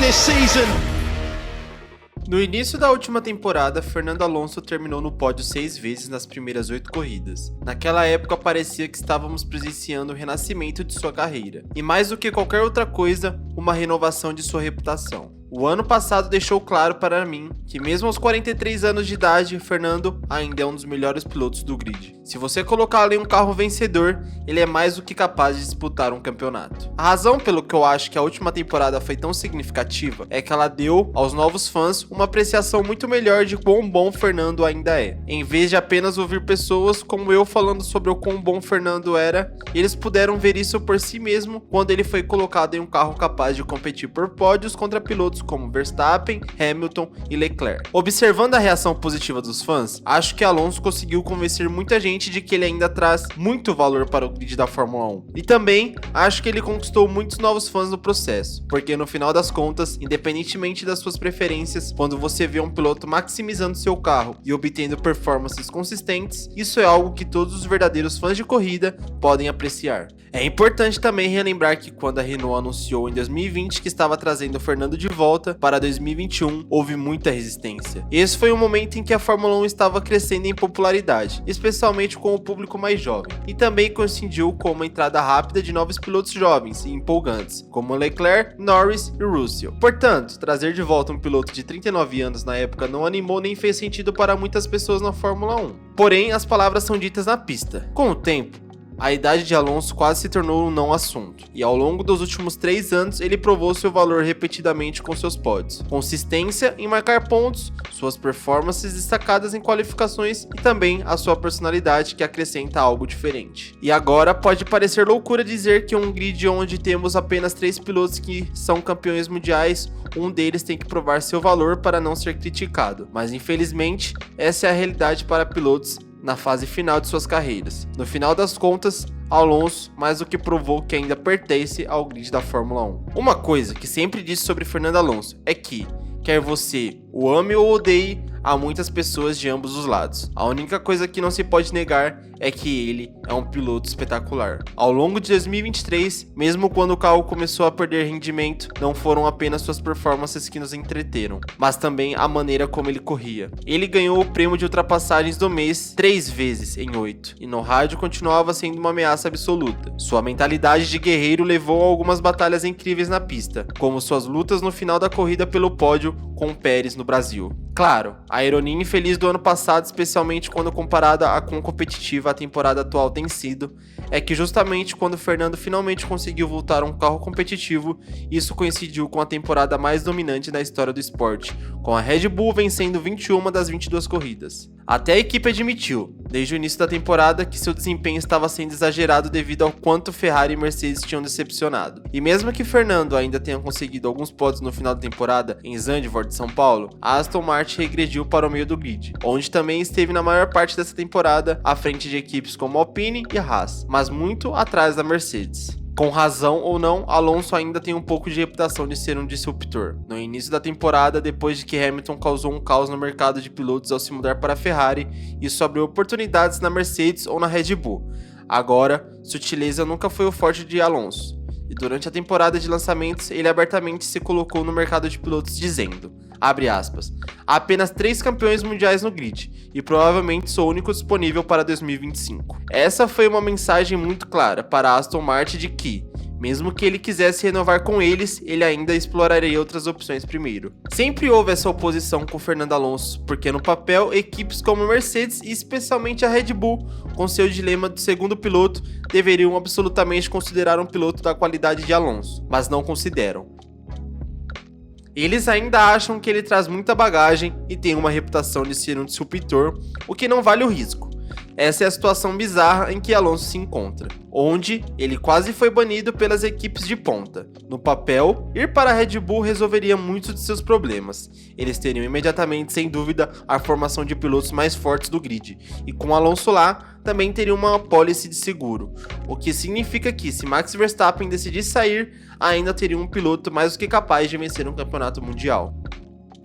this season. No início da última temporada, Fernando Alonso terminou no pódio 6 vezes nas primeiras 8 corridas. Naquela época parecia que estávamos presenciando o renascimento de sua carreira, e mais do que qualquer outra coisa, uma renovação de sua reputação. O ano passado deixou claro para mim que mesmo aos 43 anos de idade, Fernando ainda é um dos melhores pilotos do grid. Se você colocá-lo em um carro vencedor, ele é mais do que capaz de disputar um campeonato. A razão pelo que eu acho que a última temporada foi tão significativa é que ela deu aos novos fãs uma apreciação muito melhor de quão bom Fernando ainda é. Em vez de apenas ouvir pessoas como eu falando sobre o quão bom Fernando era, eles puderam ver isso por si mesmo quando ele foi colocado em um carro capaz de competir por pódios contra pilotos como Verstappen, Hamilton e Leclerc. Observando a reação positiva dos fãs, acho que Alonso conseguiu convencer muita gente de que ele ainda traz muito valor para o grid da Fórmula 1. E também acho que ele conquistou muitos novos fãs no processo, porque no final das contas, independentemente das suas preferências, quando você vê um piloto maximizando seu carro e obtendo performances consistentes, isso é algo que todos os verdadeiros fãs de corrida podem apreciar. É importante também relembrar que quando a Renault anunciou em 2020 que estava trazendo o Fernando de volta para 2021, houve muita resistência. Esse foi um momento em que a Fórmula 1 estava crescendo em popularidade, especialmente com o público mais jovem, e também coincidiu com uma entrada rápida de novos pilotos jovens e empolgantes, como Leclerc, Norris e Russell. Portanto, trazer de volta um piloto de 39 anos na época não animou nem fez sentido para muitas pessoas na Fórmula 1. Porém, as palavras são ditas na pista. Com o tempo, a idade de Alonso quase se tornou um não assunto, e ao longo dos últimos 3 anos ele provou seu valor repetidamente com seus pódios, consistência em marcar pontos, suas performances destacadas em qualificações e também a sua personalidade que acrescenta algo diferente. E agora pode parecer loucura dizer que um grid onde temos apenas 3 pilotos que são campeões mundiais, um deles tem que provar seu valor para não ser criticado, mas infelizmente essa é a realidade para pilotos na fase final de suas carreiras. No final das contas, Alonso mais do que provou que ainda pertence ao grid da Fórmula 1. Uma coisa que sempre disse sobre Fernando Alonso é que, quer você o ame ou odeie, há muitas pessoas de ambos os lados. A única coisa que não se pode negar é que ele é um piloto espetacular. Ao longo de 2023, mesmo quando o carro começou a perder rendimento, não foram apenas suas performances que nos entreteram, mas também a maneira como ele corria. Ele ganhou o prêmio de ultrapassagens do mês 3 vezes em 8, e no rádio continuava sendo uma ameaça absoluta. Sua mentalidade de guerreiro levou a algumas batalhas incríveis na pista, como suas lutas no final da corrida pelo pódio com o Pérez no Brasil. Claro, a ironia infeliz do ano passado, especialmente quando comparada a quão competitiva a temporada atual tem sido, é que justamente quando Fernando finalmente conseguiu voltar a um carro competitivo, isso coincidiu com a temporada mais dominante da história do esporte, com a Red Bull vencendo 21 das 22 corridas. Até a equipe admitiu, desde o início da temporada, que seu desempenho estava sendo exagerado devido ao quanto Ferrari e Mercedes tinham decepcionado. E mesmo que Fernando ainda tenha conseguido alguns pódios no final da temporada em Zandvoort, São Paulo, a Aston Martin regrediu para o meio do grid, onde também esteve na maior parte dessa temporada à frente de equipes como Alpine e Haas, mas muito atrás da Mercedes. Com razão ou não, Alonso ainda tem um pouco de reputação de ser um disruptor. No início da temporada, depois de que Hamilton causou um caos no mercado de pilotos ao se mudar para a Ferrari, isso abriu oportunidades na Mercedes ou na Red Bull. Agora, sutileza nunca foi o forte de Alonso, e durante a temporada de lançamentos, ele abertamente se colocou no mercado de pilotos dizendo, abre aspas, há apenas 3 campeões mundiais no grid, e provavelmente sou o único disponível para 2025. Essa foi uma mensagem muito clara para a Aston Martin de que, mesmo que ele quisesse renovar com eles, ele ainda exploraria outras opções primeiro. Sempre houve essa oposição com Fernando Alonso, porque no papel, equipes como a Mercedes e especialmente a Red Bull, com seu dilema do segundo piloto, deveriam absolutamente considerar um piloto da qualidade de Alonso, mas não consideram. Eles ainda acham que ele traz muita bagagem e tem uma reputação de ser um disruptor, o que não vale o risco. Essa é a situação bizarra em que Alonso se encontra, onde ele quase foi banido pelas equipes de ponta. No papel, ir para a Red Bull resolveria muitos de seus problemas. Eles teriam imediatamente, sem dúvida, a formação de pilotos mais fortes do grid, e com Alonso lá, também teriam uma pólice de seguro, o que significa que, se Max Verstappen decidir sair, ainda teria um piloto mais do que capaz de vencer um campeonato mundial.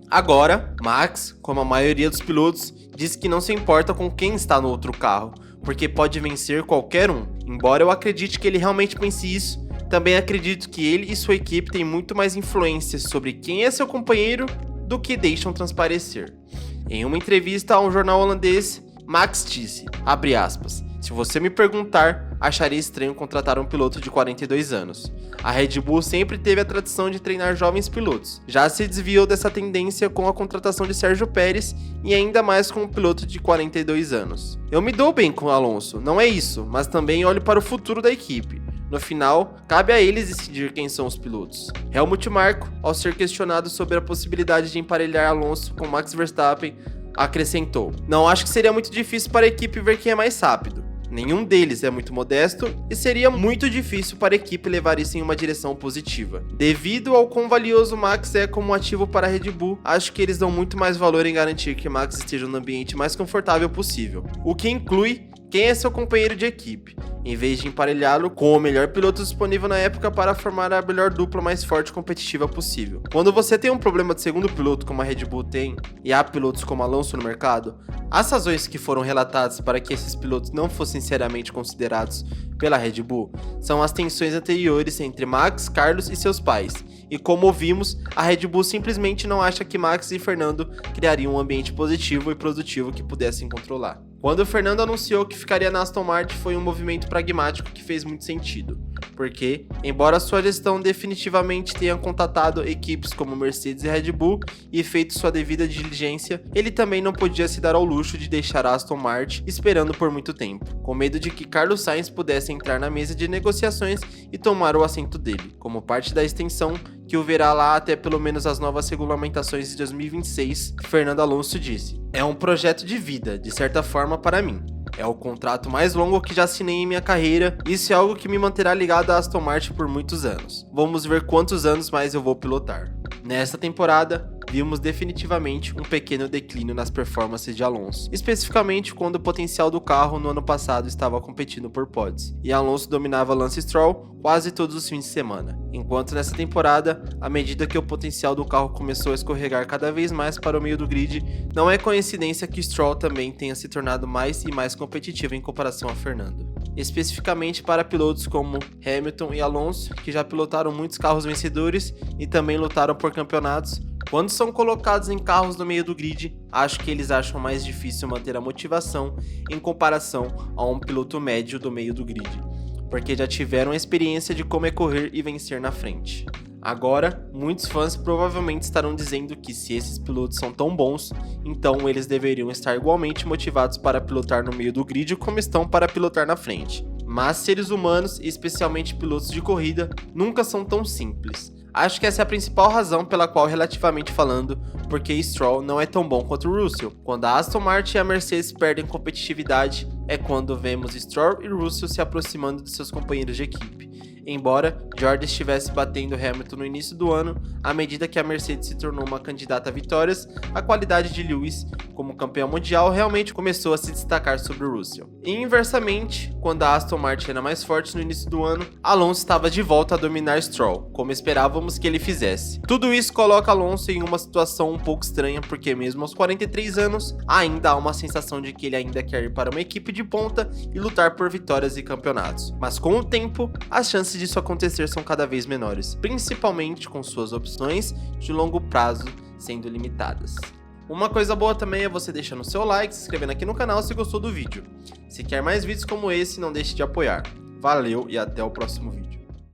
Agora, Max, como a maioria dos pilotos, diz que não se importa com quem está no outro carro, porque pode vencer qualquer um. Embora eu acredite que ele realmente pense isso, Também acredito que ele e sua equipe têm muito mais influência sobre quem é seu companheiro do que deixam transparecer. Em uma entrevista a um jornal holandês, Max disse, abre aspas, se você me perguntar, acharia estranho contratar um piloto de 42 anos. A Red Bull sempre teve a tradição de treinar jovens pilotos. Já se desviou dessa tendência com a contratação de Sérgio Pérez e ainda mais com um piloto de 42 anos. Eu me dou bem com o Alonso, não é isso, mas também olho para o futuro da equipe. No final, cabe a eles decidir quem são os pilotos. Helmut Marko, ao ser questionado sobre a possibilidade de emparelhar Alonso com Max Verstappen, acrescentou: não acho que seria muito difícil para a equipe ver quem é mais rápido. Nenhum deles é muito modesto e seria muito difícil para a equipe levar isso em uma direção positiva. Devido ao quão valioso Max é como ativo para a Red Bull, acho que eles dão muito mais valor em garantir que Max esteja no ambiente mais confortável possível, o que inclui quem é seu companheiro de equipe, em vez de emparelhá-lo com o melhor piloto disponível na época para formar a melhor dupla mais forte e competitiva possível. Quando você tem um problema de segundo piloto como a Red Bull tem, e há pilotos como Alonso no mercado, as razões que foram relatadas para que esses pilotos não fossem seriamente considerados pela Red Bull são as tensões anteriores entre Max, Carlos e seus pais, e como vimos, a Red Bull simplesmente não acha que Max e Fernando criariam um ambiente positivo e produtivo que pudessem controlar. Quando o Fernando anunciou que ficaria na Aston Martin, foi um movimento pragmático que fez muito sentido, porque, embora sua gestão definitivamente tenha contatado equipes como Mercedes e Red Bull e feito sua devida diligência, ele também não podia se dar ao luxo de deixar a Aston Martin esperando por muito tempo, com medo de que Carlos Sainz pudesse entrar na mesa de negociações e tomar o assento dele, como parte da extensão que o verá lá até pelo menos as novas regulamentações de 2026, Fernando Alonso disse. É um projeto de vida, de certa forma, para mim. É o contrato mais longo que já assinei em minha carreira, e isso é algo que me manterá ligado à Aston Martin por muitos anos. Vamos ver quantos anos mais eu vou pilotar. Nesta temporada, vimos definitivamente um pequeno declínio nas performances de Alonso, especificamente quando o potencial do carro no ano passado estava competindo por pódios, e Alonso dominava Lance Stroll quase todos os fins de semana, enquanto nessa temporada, à medida que o potencial do carro começou a escorregar cada vez mais para o meio do grid, não é coincidência que Stroll também tenha se tornado mais e mais competitivo em comparação a Fernando. Especificamente para pilotos como Hamilton e Alonso, que já pilotaram muitos carros vencedores e também lutaram por campeonatos, quando são colocados em carros no meio do grid, acho que eles acham mais difícil manter a motivação em comparação a um piloto médio do meio do grid, porque já tiveram a experiência de como é correr e vencer na frente. Agora, muitos fãs provavelmente estarão dizendo que se esses pilotos são tão bons, então eles deveriam estar igualmente motivados para pilotar no meio do grid como estão para pilotar na frente. Mas seres humanos, e especialmente pilotos de corrida, nunca são tão simples. Acho que essa é a principal razão pela qual, relativamente falando, porque Stroll não é tão bom quanto Russell. Quando a Aston Martin e a Mercedes perdem competitividade, é quando vemos Stroll e Russell se aproximando de seus companheiros de equipe. Embora George estivesse batendo Hamilton no início do ano, à medida que a Mercedes se tornou uma candidata a vitórias, a qualidade de Lewis como campeão mundial realmente começou a se destacar sobre o Russell. E inversamente, quando a Aston Martin era mais forte no início do ano, Alonso estava de volta a dominar Stroll, como esperávamos que ele fizesse. Tudo isso coloca Alonso em uma situação um pouco estranha, porque mesmo aos 43 anos, ainda há uma sensação de que ele ainda quer ir para uma equipe de ponta e lutar por vitórias e campeonatos. Mas com o tempo, as chances disso acontecer são cada vez menores, principalmente com suas opções de longo prazo sendo limitadas. Uma coisa boa também é você deixando o seu like, se inscrevendo aqui no canal se gostou do vídeo. Se quer mais vídeos como esse, não deixe de apoiar. Valeu e até o próximo vídeo.